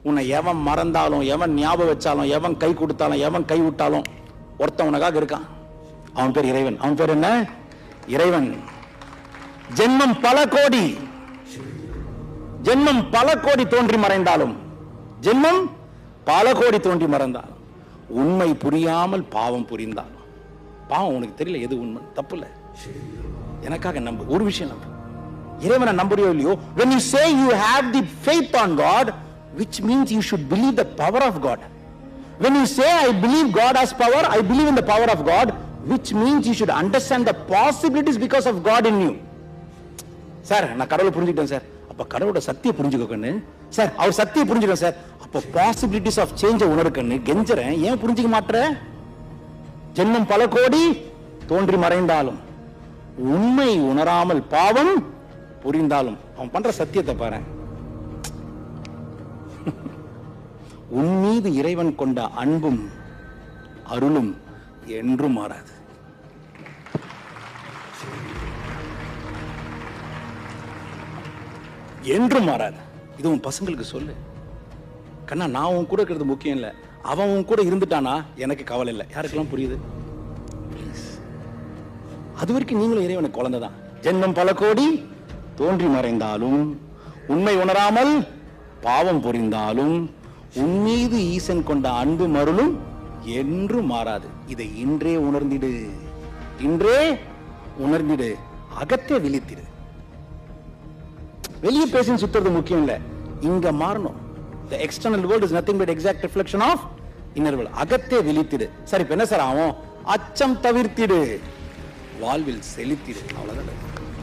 உன்னை எவன் மறந்தாலும், எவன் ஞாபகம் வச்சாலும், எவன் கை கொடுத்தாலும், எவன் கை விட்டாலும் ஒருத்தன் உனக்காக இருக்கான். அவன் பேர் இறைவன். அவன் பேர் என்ன? இறைவன். ஜென்மம் பல கோடி, ஜென்மம் பல கோடி தோன்றி மறைந்தாலும், ஜென்மம் பல கோடி தோன்றி மறைந்தாலும், உண்மை புரியாமல் பாவம் புரிந்தாலும், பாவம் உனக்கு தெரியல எது உண்மை தப்பு இல்லை, எனக்காக நம்பு. ஒரு விஷயம் நம்பு, இறைவனை நம்புறியோ இல்லையோ, when you say you have the faith on God, which means you should believe the power of God. When you say I believe God has power, I believe in the power of God, which means you should understand the possibilities because of God in you. Sir நான் கடவுளை புரிஞ்சுக்கிட்டேன் sir, அப்ப கடவுளோட சக்தியை புரிஞ்சுக்கன்னு sir, அவர் சக்தியை புரிஞ்சுக்கணும் sir, அப்ப possibilities of சேஞ்ச உணர்க்கன்னு கெஞ்சறேன், ஏன் புரிஞ்சுக்க மாட்டற? ஜென்மம் பல கோடி தோன்றி மறைந்தாலும், உண்மை உணராமல் பாவம் புரிந்தாலும், அவன் பண்ற சத்தியத்தை பாரு. உன் மீது இறைவன் கொண்ட அன்பும் அருளும் என்றும் மாறாது. என்றும் மாறாது. இது உன் பசங்களுக்கு சொல்லு. கண்ணா, நான் உன் கூட இருக்கிறது முக்கியம் இல்லை, அவன் உன் கூட இருந்துட்டானா எனக்கு கவலை இல்லை. யாருக்கெல்லாம் புரியுது? அது வரைக்கும் நீங்களும் இறைவனுக்கு குழந்தைதான். ஜென்மம் பல கோடி தோன்றி மறைந்தாலும், உண்மை உணராமல் பாவம் புரிந்தாலும், உன் மீது ஈசன் கொண்ட அன்பு மருளும் என்றும் மாறாது. இதை இன்றே உணர்ந்திடு, இன்றே உணர்ந்திடு, அகத்தே விழித்திடு. வெளியே பேசி சுத்துறது முக்கியம் இல்ல, இங்க மாறணும். The external world is nothing but exact reflection of inner world. அகத்தே விழித்திடு. சரி, இப்ப என்ன சார் ஆகும்? அச்சம் தவிர்த்திடு, வாழ்வில் செலுத்திடு. அவ்வளவுதான்.